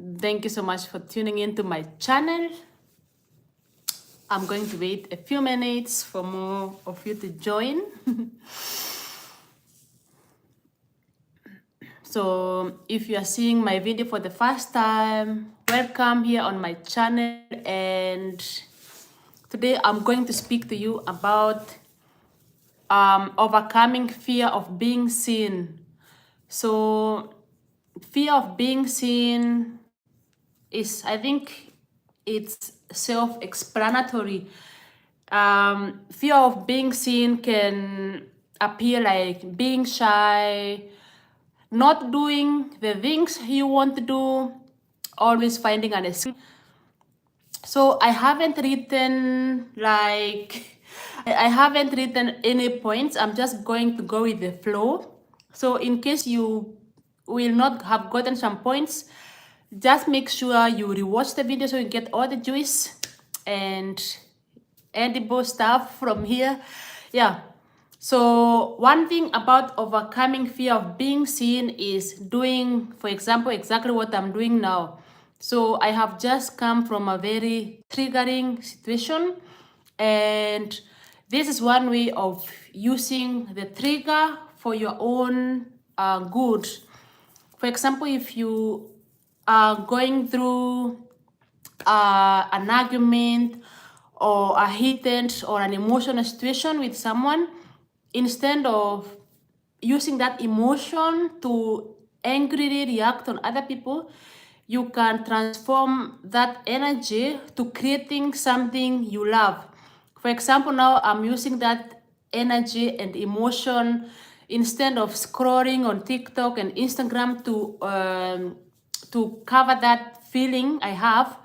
Thank you so much for tuning in to my channel. I'm going to wait a few minutes for more of you to join. So if you are seeing my video for the first time, welcome here on my channel. And today I'm going to speak to you about overcoming fear of being seen. So fear of being seen is, I think it's self-explanatory. Fear of being seen can appear like being shy, not doing the things you want to do, always finding an excuse. So I haven't written I haven't written any points. I'm just going to go with the flow. So in case you will not have gotten some points, just make sure you rewatch the video so you get all the juice and edible stuff from here. Yeah. So one thing about overcoming fear of being seen is doing, for example, exactly what I'm doing now. So I have just come from a very triggering situation, and this is one way of using the trigger for your own good. For example, if you are going through an argument or a heated or an emotional situation with someone, instead of using that emotion to angrily react on other people, you can transform that energy to creating something you love. For example, now I'm using that energy and emotion instead of scrolling on TikTok and Instagram to cover that feeling I have.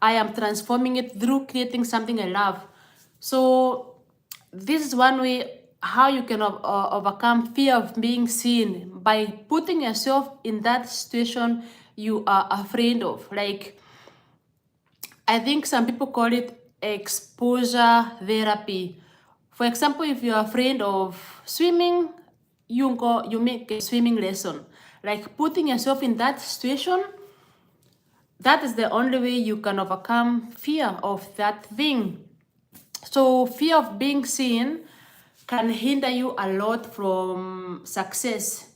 I am transforming it through creating something I love. So this is one way how you can overcome fear of being seen, by putting yourself in that situation you are afraid of. Like, I think some people call it exposure therapy. For example, if you're afraid of swimming, you make a swimming lesson. Like, putting yourself in that situation, that is the only way you can overcome fear of that thing. So fear of being seen can hinder you a lot from success.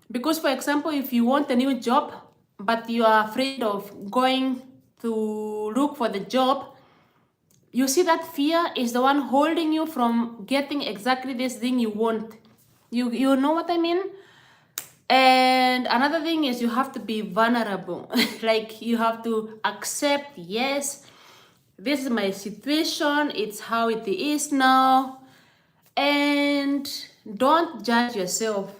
Because, for example, if you want a new job, but you are afraid of going to look for the job, you see that fear is the one holding you from getting exactly this thing you want. You know what I mean? And another thing is you have to be vulnerable. Like, you have to accept, yes, this is my situation, it's how it is now. And don't judge yourself,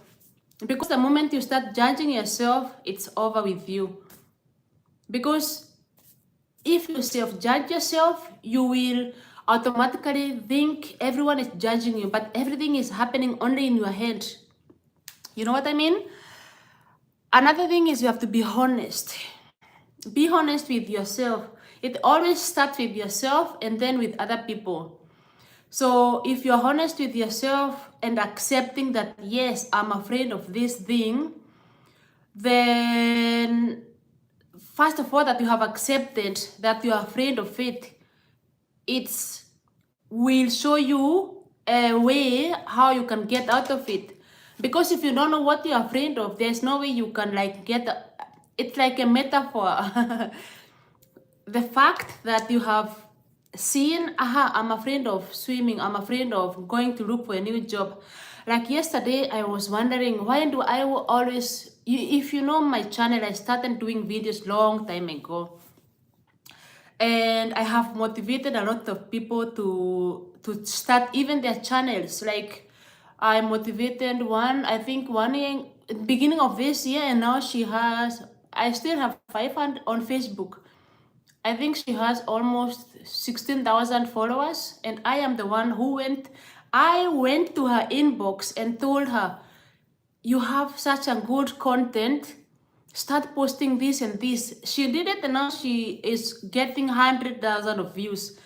because the moment you start judging yourself, it's over with you. Because if you self-judge yourself, you will automatically think everyone is judging you, but everything is happening only in your head. You know what I mean? Another thing is you have to be honest. Be honest with yourself. It always starts with yourself and then with other people. So if you're honest with yourself and accepting that, yes, I'm afraid of this thing, then first of all, that you have accepted that you're afraid of it, it will show you a way how you can get out of it. Because if you don't know what you're afraid of, there's no way you can it's like a metaphor. The fact that you have seen, I'm afraid of swimming, I'm afraid of going to look for a new job. Like yesterday, I was wondering, why do I always, if you know my channel, I started doing videos long time ago. And I have motivated a lot of people to start even their channels. Like, I motivated one, I think one year, beginning of this year, and now I still have 500 on Facebook. I think she has almost 16,000 followers, and I am the one who I went to her inbox and told her, you have such a good content, start posting this and this. She did it, and now she is getting 100,000 of views.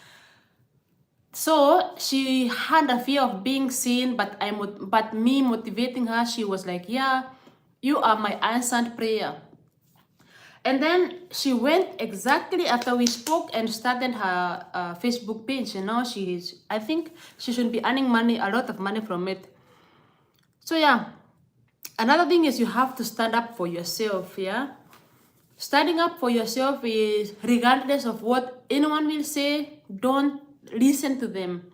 So she had a fear of being seen, but me motivating her, she was like, yeah, you are my answered prayer. And then she went exactly after we spoke and started her Facebook page. And now I think she should be earning money, a lot of money from it. So yeah, another thing is you have to stand up for yourself, yeah? Standing up for yourself is regardless of what anyone will say, don't listen to them.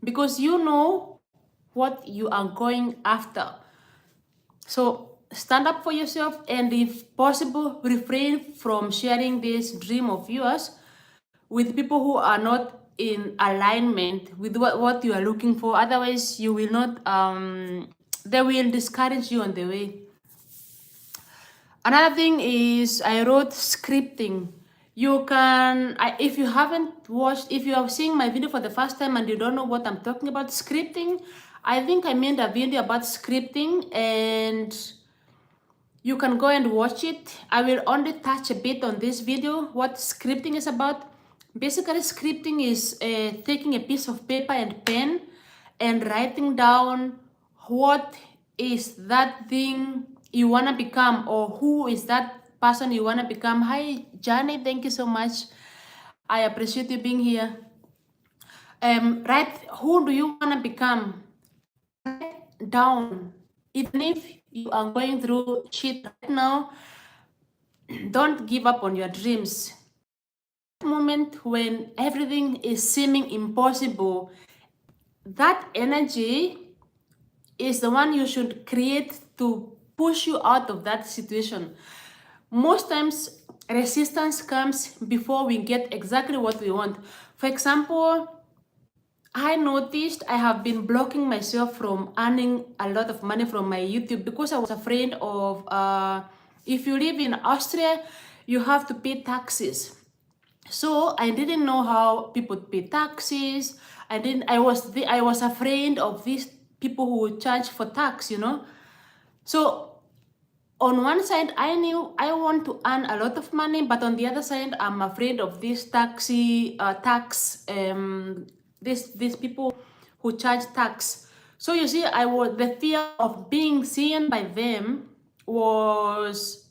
Because you know what you are going after. So stand up for yourself, and if possible, refrain from sharing this dream of yours with people who are not in alignment with what you are looking for. Otherwise, you will not, they will discourage you on the way. Another thing is I wrote scripting. You can, if you haven't watched, if you are seeing my video for the first time and you don't know what I'm talking about, scripting, I think I made a video about scripting, and you can go and watch it. I will only touch a bit on this video what scripting is about. Basically, scripting is taking a piece of paper and pen and writing down what is that thing you want to become, or who is that person you want to become. Hi, Johnny, thank you so much. I appreciate you being here. Write who do you want to become. Write down. Even if you are going through shit right now, don't give up on your dreams. Moment when everything is seeming impossible, that energy is the one you should create to push you out of that situation. Most times, resistance comes before we get exactly what we want. For example, I noticed I have been blocking myself from earning a lot of money from my YouTube because I was afraid of, if you live in Austria, you have to pay taxes. So I didn't know how people pay taxes. I was afraid of these people who charge for tax, you know. So on one side, I knew I want to earn a lot of money, but on the other side, I'm afraid of this these people who charge tax. So you see, the fear of being seen by them was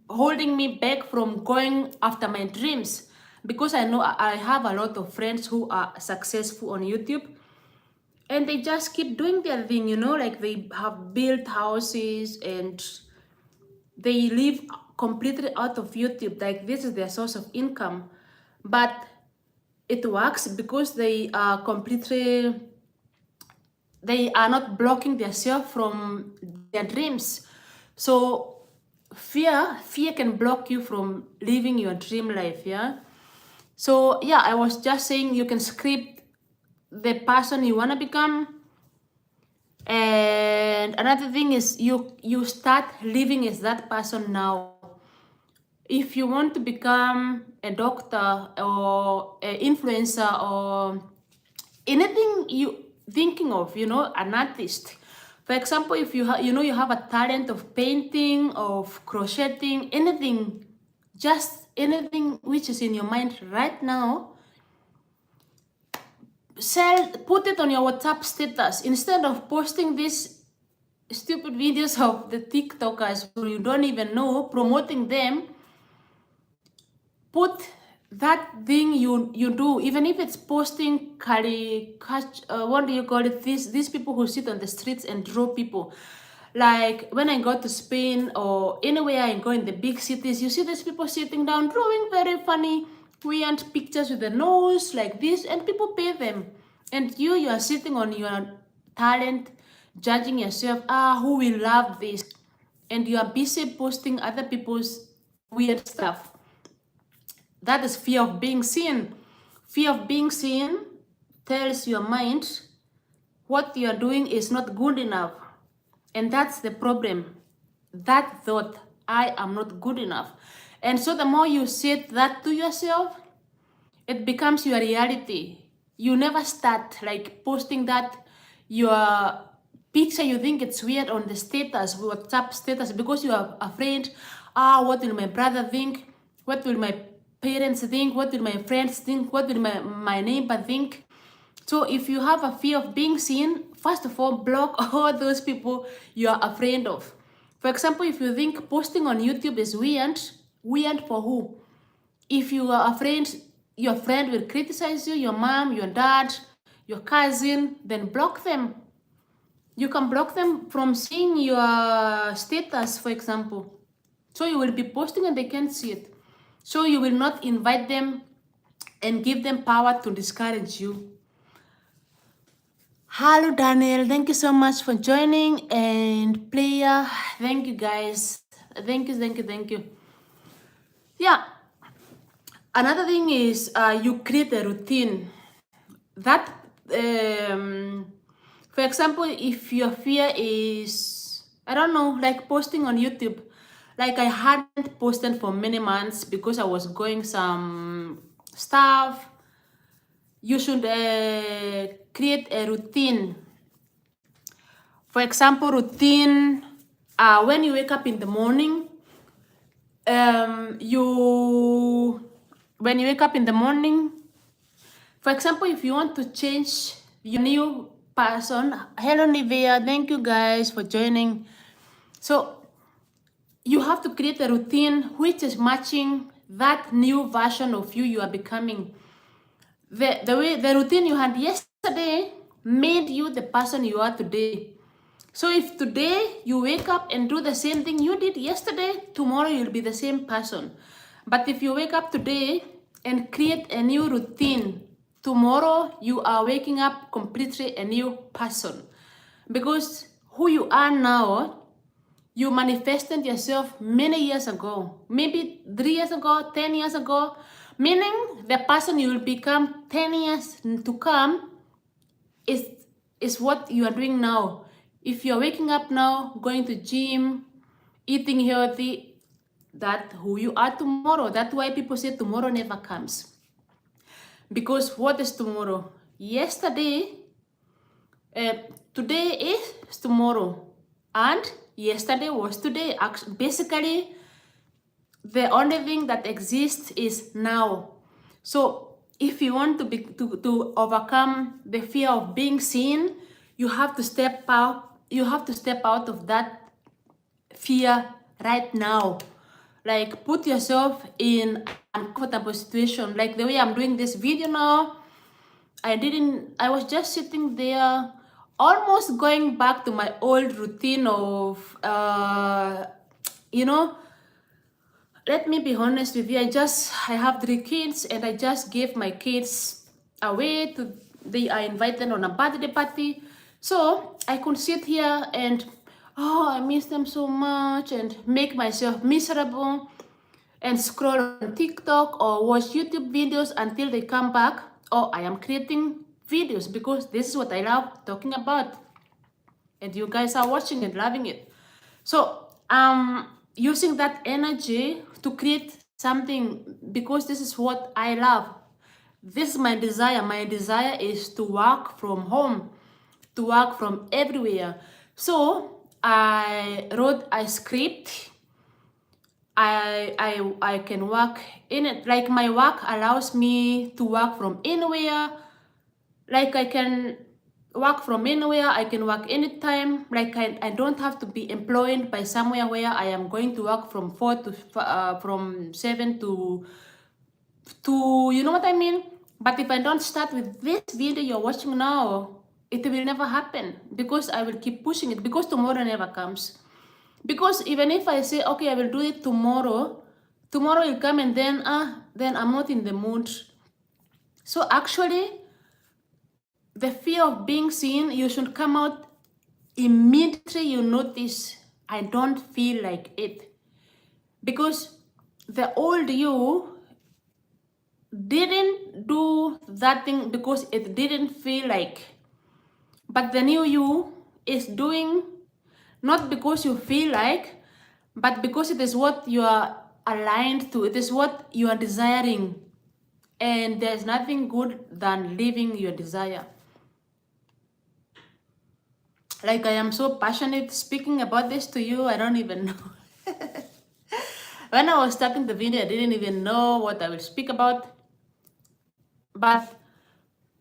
holding me back from going after my dreams, because I know I have a lot of friends who are successful on YouTube, and they just keep doing their thing, you know, like they have built houses and they live completely out of YouTube. Like this is their source of income. But it works because they are not blocking themselves from their dreams. So fear can block you from living your dream life, yeah? So yeah, I was just saying you can script the person you want to become. And another thing is you start living as that person now. If you want to become a doctor or an influencer or anything you thinking of, you know, an artist. For example, if you you have a talent of painting, of crocheting, anything, just anything which is in your mind right now, put it on your WhatsApp status instead of posting these stupid videos of the TikTokers who you don't even know, promoting them. Put that thing you do, even if it's posting what do you call it, these people who sit on the streets and draw people. Like when I go to Spain or anywhere I go in the big cities, you see these people sitting down drawing very funny weird pictures with the nose like this, and people pay them. And you are sitting on your talent, judging yourself, who will love this, and you are busy posting other people's weird stuff. That is fear of being seen. Fear of being seen tells your mind what you are doing is not good enough. And that's the problem. That thought, I am not good enough. And so the more you say that to yourself, it becomes your reality. You never start like posting that your picture you think it's weird on the status, WhatsApp status, because you are afraid, what will my brother think? What will my parents think? What will my friends think? What will my neighbor think? So if you have a fear of being seen, first of all, block all those people you are afraid of. For example, if you think posting on YouTube is weird, Weird for who? If you are afraid your friend will criticize you, your mom, your dad, your cousin, then block them. You can block them from seeing your status, for example. So you will be posting and they can't see it. So you will not invite them and give them power to discourage you. Hello, Daniel. Thank you so much for joining. And player, thank you, guys. Thank you, thank you, thank you. Yeah. Another thing is you create a routine. That, for example, if your fear is, I don't know, like posting on YouTube. Like I hadn't posted for many months because I was going some stuff. You should create a routine. For example, routine, when you wake up in the morning, when you wake up in the morning, for example, if you want to change your new person, hello Nivea, thank you guys for joining. So you have to create a routine which is matching that new version of you are becoming. The routine you had yesterday made you the person you are today. So if today you wake up and do the same thing you did yesterday, tomorrow you'll be the same person. But if you wake up today and create a new routine, tomorrow you are waking up completely a new person. Because who you are now, you manifested yourself many years ago, maybe 3 years ago, 10 years ago, meaning the person you will become 10 years to come is what you are doing now. If you're waking up now, going to gym, eating healthy, that's who you are tomorrow. That's why people say tomorrow never comes. Because what is tomorrow? Yesterday, today is tomorrow. And yesterday was today. Basically, the only thing that exists is now. So if you want to overcome the fear of being seen, you have to step out. You have to step out of that fear right now. Like put yourself in an uncomfortable situation. Like the way I'm doing this video now, I was just sitting there, almost going back to my old routine of, let me be honest with you. I have 3 kids and I just gave my kids away they are invited on a birthday party. So I could sit here and, I miss them so much and make myself miserable and scroll on TikTok or watch YouTube videos until they come back. Or I am creating videos because this is what I love talking about. And you guys are watching and loving it. So using that energy to create something because this is what I love. This is my desire. My desire is to work from home, to work from everywhere. So I wrote a script. I can work in it. Like my work allows me to work from anywhere. Like I can work from anywhere. I can work anytime. Like I don't have to be employed by somewhere where I am going to work from 7 to you know what I mean? But if I don't start with this video you're watching now, it will never happen because I will keep pushing it because tomorrow never comes. Because even if I say, okay, I will do it tomorrow will come and then I'm not in the mood. So actually, the fear of being seen, you should come out immediately you notice, I don't feel like it. Because the old you didn't do that thing because it didn't feel like. But the new you is doing not because you feel like, but because it is what you are aligned to. It is what you are desiring. And there's nothing good than living your desire. Like I am so passionate speaking about this to you, I don't even know. When I was starting the video, I didn't even know what I will speak about. But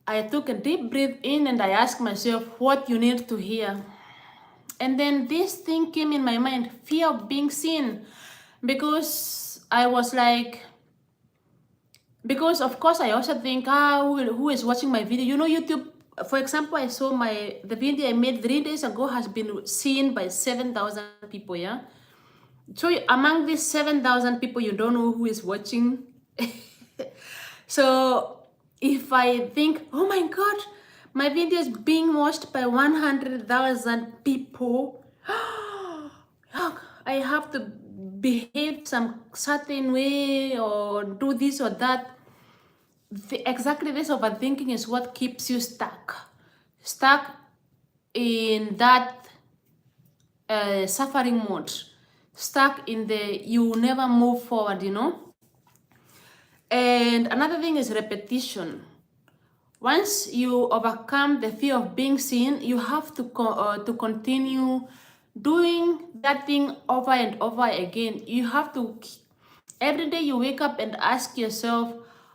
I took a deep breath in and I asked myself what you need to hear. And then this thing came in my mind, fear of being seen. Because I was like, because of course I also think, who is watching my video? You know, YouTube, for example, I saw the video I made 3 days ago has been seen by 7,000 people, yeah? So among these 7,000 people, you don't know who is watching. So if I think, oh my God, my video is being watched by 100,000 people, I have to behave some certain way or do this or that. Exactly this overthinking is what keeps you stuck in that suffering mode, stuck in the you never move forward, you know. And another thing is repetition. Once you overcome the fear of being seen, you have to continue doing that thing over and over again. You have to, every day you wake up and ask yourself,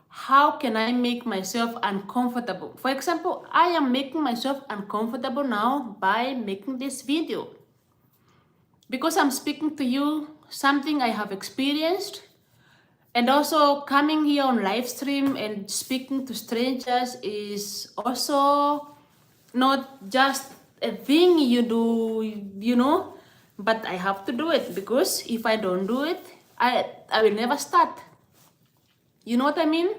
how can I make myself uncomfortable? For example, I am making myself uncomfortable now by making this video. Because I'm speaking to you something I have experienced, and also coming here on live stream and speaking to strangers is also not just a thing you do, you know, but I have to do it, because if I don't do it, I will never start. You know what I mean?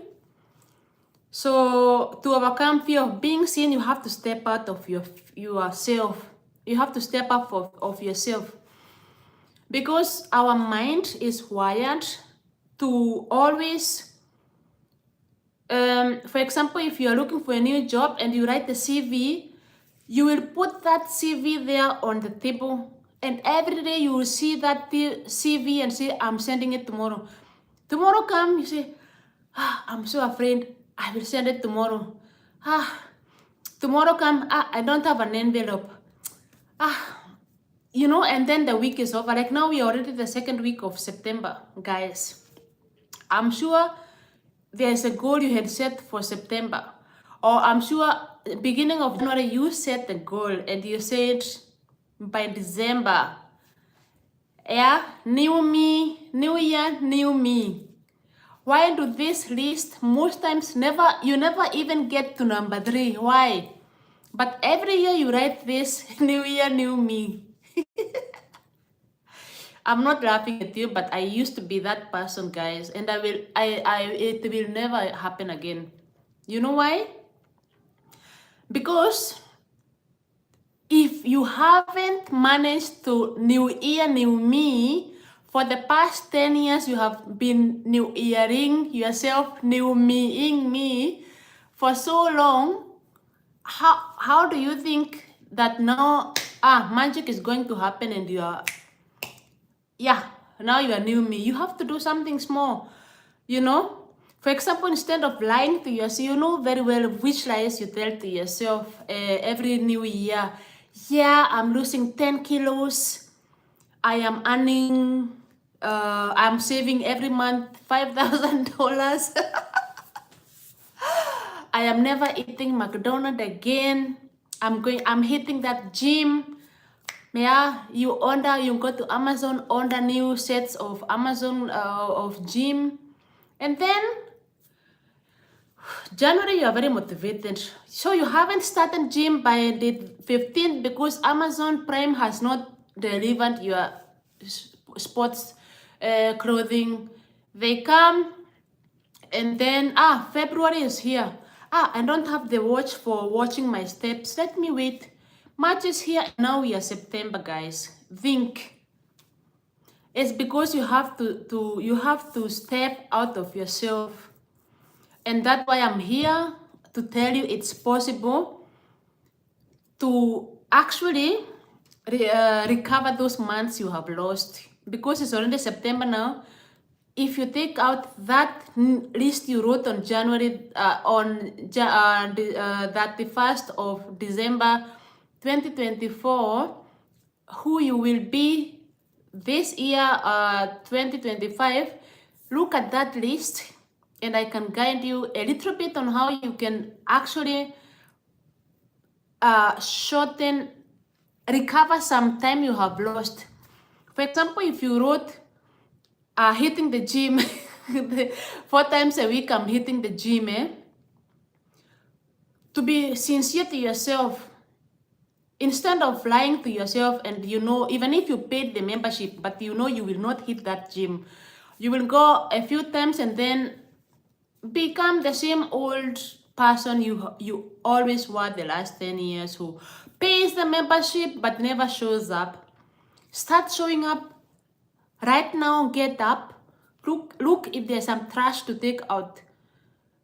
So to overcome fear of being seen, you have to step out of yourself. You have to step up of yourself. Because our mind is wired to always, for example, if you are looking for a new job and you write a CV, you will put that CV there on the table, and every day you will see that CV and say, I'm sending it tomorrow. Tomorrow come, you say, I'm so afraid, I will send it tomorrow. Tomorrow come, I don't have an envelope. You know, and then the week is over. Like now we are already the second week of September, guys. I'm sure there's a goal you had set for September. Or I'm sure beginning of January you set the goal and you said by December, yeah, new me, new year, new me. Why do this list most times you never even get to number 3? Why? But every year you write this, new year, new me. I'm not laughing at you, but I used to be that person, guys, and it will never happen again. You know why? Because if you haven't managed to new year, new me, for the past 10 years you have been new yearing yourself, new meing me for so long, how do you think that now magic is going to happen and you are, yeah, now you are new me? You have to do something small, you know. For example, instead of lying to yourself, you know very well which lies you tell to yourself every new year. Yeah, I'm losing 10 kilos. I am earning, I'm saving every month $5,000. I am never eating McDonald's again. I'm hitting that gym. Yeah, you go to Amazon, order new sets of Amazon of gym. And then January, you are very motivated. So you haven't started gym by the 15th because Amazon Prime has not delivered your sports clothing. They come and then, February is here. I don't have the watch for watching my steps. Let me wait. March is here. Now we are September, guys. Think. It's because you have to step out of yourself. And that's why I'm here to tell you it's possible to actually recover those months you have lost. Because it's already September now. If you take out that list you wrote on January, that the 1st of December 2024, who you will be this year, 2025, look at that list and I can guide you a little bit on how you can actually recover some time you have lost. For example, if you wrote, hitting the gym. 4 times a week I'm hitting the gym, to be sincere to yourself, instead of lying to yourself, and even if you paid the membership, but you will not hit that gym, you will go a few times and then become the same old person you always were the last 10 years, who pays the membership but never shows up. Start showing up right now. Get up. Look if there's some trash to take out.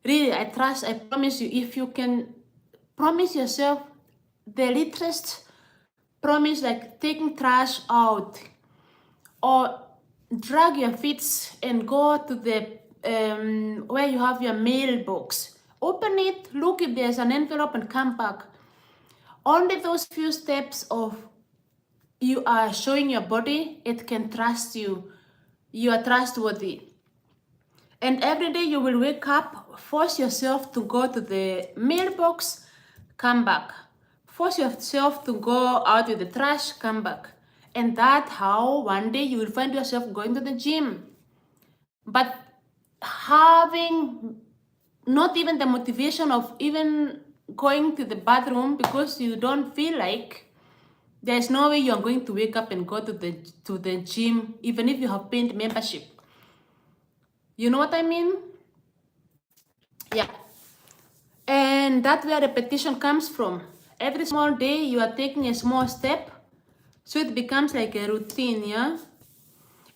Really, I promise you, if you can promise yourself the littlest promise, like taking trash out, or drag your feet and go to the where you have your mailbox, open it, look if there's an envelope, and come back. Only those few steps of you are showing your body it can trust you. You are trustworthy. And every day you will wake up, force yourself to go to the mailbox, come back. Force yourself to go out with the trash, come back. And that's how one day you will find yourself going to the gym. But having not even the motivation of even going to the bathroom because you don't feel like, there's no way you're going to wake up and go to the gym, even if you have paid membership. You know what I mean? Yeah. And that's where repetition comes from. Every small day you are taking a small step, so it becomes like a routine, yeah?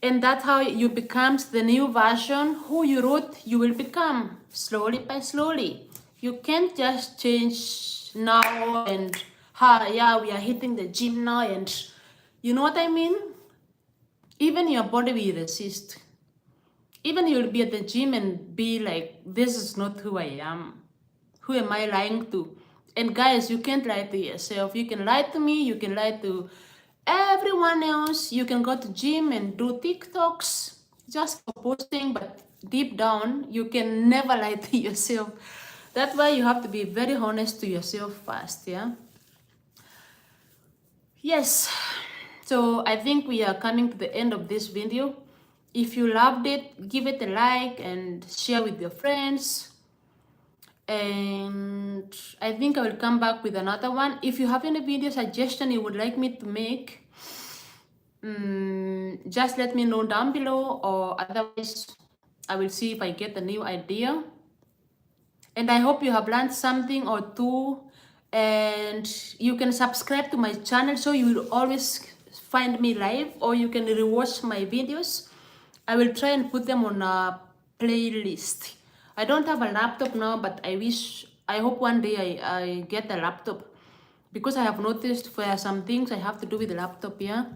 And that's how you becomes the new version. Who you wrote you will become, slowly by slowly. You can't just change now and yeah, we are hitting the gym now, and you know what I mean? Even your body will resist. Even you'll be at the gym and be like, this is not who I am. Who am I lying to? And guys, you can't lie to yourself. You can lie to me, you can lie to everyone else. You can go to gym and do TikToks just for posting, but deep down, you can never lie to yourself. That's why you have to be very honest to yourself first, yeah? Yes, so I think we are coming to the end of this video. If you loved it, give it a like and share with your friends. And I think I will come back with another one. If you have any video suggestion you would like me to make, just let me know down below, or otherwise I will see if I get a new idea. And I hope you have learned something or two, and you can subscribe to my channel so you will always find me live, or you can rewatch my videos. I will try and put them on a playlist. I don't have a laptop now, but I hope one day I get a laptop, because I have noticed for some things I have to do with the laptop, yeah.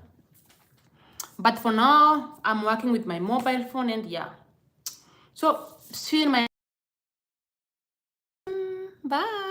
But for now, I'm working with my mobile phone, and yeah. So see you in my... Bye.